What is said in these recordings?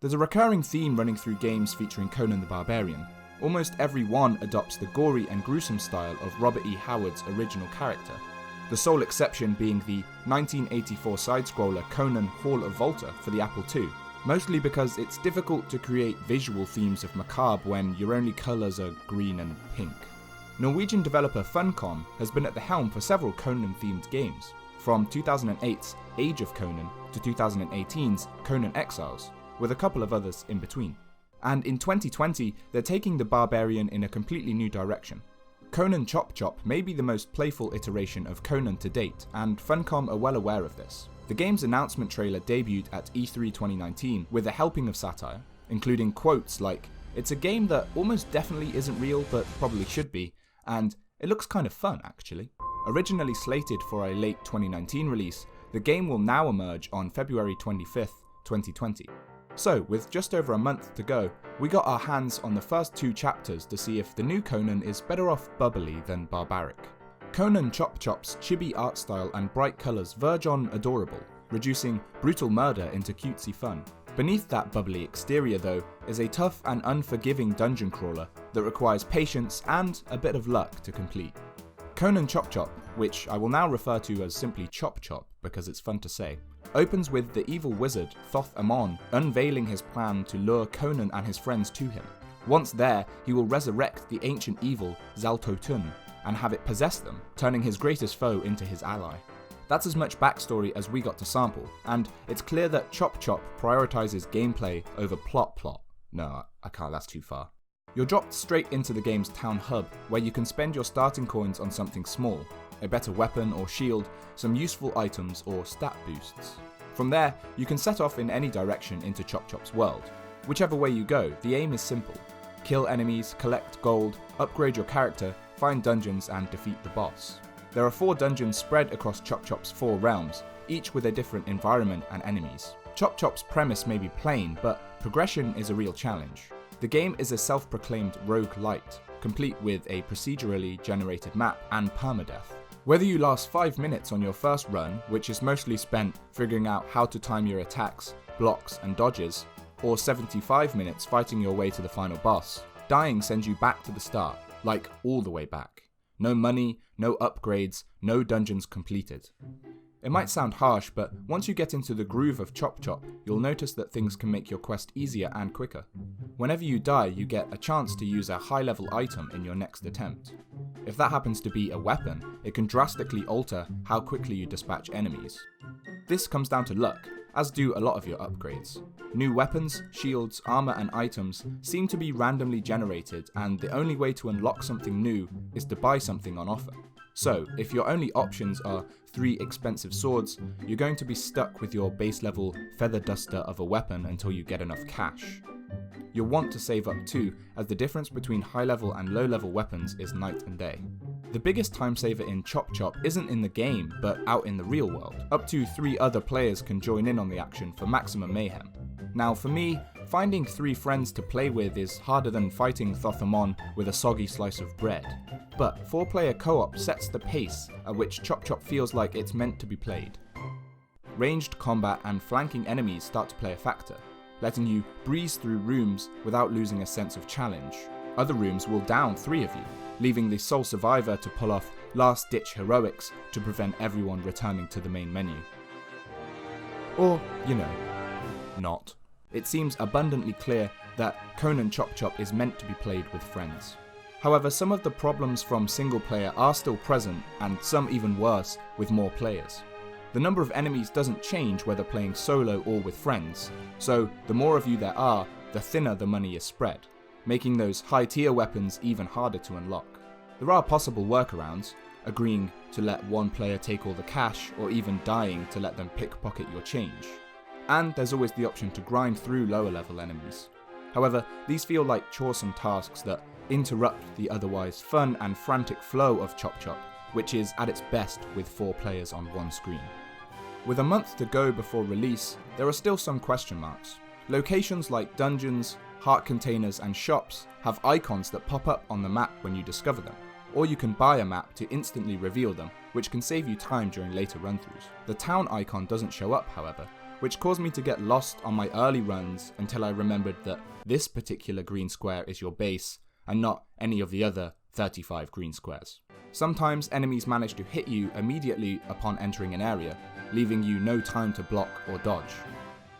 There's a recurring theme running through games featuring Conan the Barbarian. Almost every one adopts the gory and gruesome style of Robert E. Howard's original character, the sole exception being the 1984 side-scroller Conan Hall of Volta for the Apple II, mostly because it's difficult to create visual themes of macabre when your only colours are green and pink. Norwegian developer Funcom has been at the helm for several Conan-themed games, from 2008's Age of Conan to 2018's Conan Exiles, with a couple of others in between. And in 2020, they're taking the Barbarian in a completely new direction. Conan Chop Chop may be the most playful iteration of Conan to date, and Funcom are well aware of this. The game's announcement trailer debuted at E3 2019 with a helping of satire, including quotes like, "It's a game that almost definitely isn't real but probably should be," and "It looks kind of fun actually." Originally slated for a late 2019 release, the game will now emerge on February 25th, 2020. So, with just over a month to go, we got our hands on the first 2 chapters to see if the new Conan is better off bubbly than barbaric. Conan Chop Chop's chibi art style and bright colours verge on adorable, reducing brutal murder into cutesy fun. Beneath that bubbly exterior though, is a tough and unforgiving dungeon crawler that requires patience and a bit of luck to complete. Conan Chop Chop, which I will now refer to as simply Chop Chop because it's fun to say, opens with the evil wizard Thoth Amon unveiling his plan to lure Conan and his friends to him. Once there, he will resurrect the ancient evil Zaltotun and have it possess them, turning his greatest foe into his ally. That's as much backstory as we got to sample, and it's clear that Chop Chop prioritizes gameplay over plot. No, I can't, that's too far. You're dropped straight into the game's town hub, where you can spend your starting coins on something small, a better weapon or shield, some useful items or stat boosts. From there, you can set off in any direction into Chop Chop's world. Whichever way you go, the aim is simple. Kill enemies, collect gold, upgrade your character, find dungeons and defeat the boss. There are 4 dungeons spread across Chop Chop's 4 realms, each with a different environment and enemies. Chop Chop's premise may be plain, but progression is a real challenge. The game is a self-proclaimed roguelite, complete with a procedurally generated map and permadeath. Whether you last 5 minutes on your first run, which is mostly spent figuring out how to time your attacks, blocks and dodges, or 75 minutes fighting your way to the final boss, dying sends you back to the start, like all the way back. No money, no upgrades, no dungeons completed. It might sound harsh, but once you get into the groove of Chop Chop, you'll notice that things can make your quest easier and quicker. Whenever you die, you get a chance to use a high-level item in your next attempt. If that happens to be a weapon, it can drastically alter how quickly you dispatch enemies. This comes down to luck, as do a lot of your upgrades. New weapons, shields, armor and items seem to be randomly generated, and the only way to unlock something new is to buy something on offer. So, if your only options are 3 expensive swords, you're going to be stuck with your base level feather duster of a weapon until you get enough cash. You'll want to save up too, as the difference between high level and low level weapons is night and day. The biggest time saver in Chop Chop isn't in the game, but out in the real world. Up to 3 other players can join in on the action for maximum mayhem. Now for me, finding 3 friends to play with is harder than fighting Thothamon with a soggy slice of bread. But 4-player co-op sets the pace at which Chop Chop feels like it's meant to be played. Ranged combat and flanking enemies start to play a factor, letting you breeze through rooms without losing a sense of challenge. Other rooms will down 3 of you, leaving the sole survivor to pull off last-ditch heroics to prevent everyone returning to the main menu. Or, not. It seems abundantly clear that Conan Chop Chop is meant to be played with friends. However, some of the problems from single player are still present, and some even worse with more players. The number of enemies doesn't change whether playing solo or with friends, so the more of you there are, the thinner the money is spread, making those high tier weapons even harder to unlock. There are possible workarounds, agreeing to let one player take all the cash, or even dying to let them pickpocket your change. And there's always the option to grind through lower level enemies. However, these feel like choresome tasks that interrupt the otherwise fun and frantic flow of Chop Chop, which is at its best with 4 players on one screen. With a month to go before release, there are still some question marks. Locations like dungeons, heart containers and shops have icons that pop up on the map when you discover them, or you can buy a map to instantly reveal them, which can save you time during later run-throughs. The town icon doesn't show up, however, which caused me to get lost on my early runs until I remembered that this particular green square is your base and not any of the other 35 green squares. Sometimes enemies manage to hit you immediately upon entering an area, leaving you no time to block or dodge.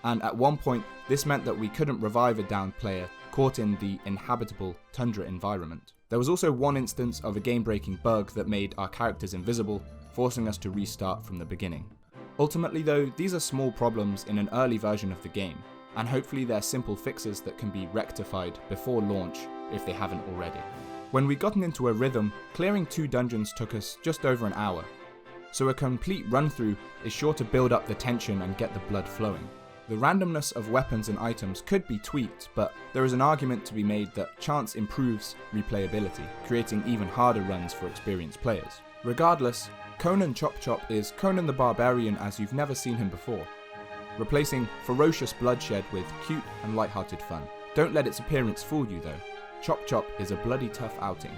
And at one point, this meant that we couldn't revive a downed player caught in the inhabitable tundra environment. There was also one instance of a game-breaking bug that made our characters invisible, forcing us to restart from the beginning. Ultimately though, these are small problems in an early version of the game, and hopefully they're simple fixes that can be rectified before launch if they haven't already. When we'd gotten into a rhythm, clearing 2 dungeons took us just over an hour, so a complete run-through is sure to build up the tension and get the blood flowing. The randomness of weapons and items could be tweaked, but there is an argument to be made that chance improves replayability, creating even harder runs for experienced players. Regardless, Conan Chop Chop is Conan the Barbarian as you've never seen him before, replacing ferocious bloodshed with cute and light-hearted fun. Don't let its appearance fool you though. Chop Chop is a bloody tough outing.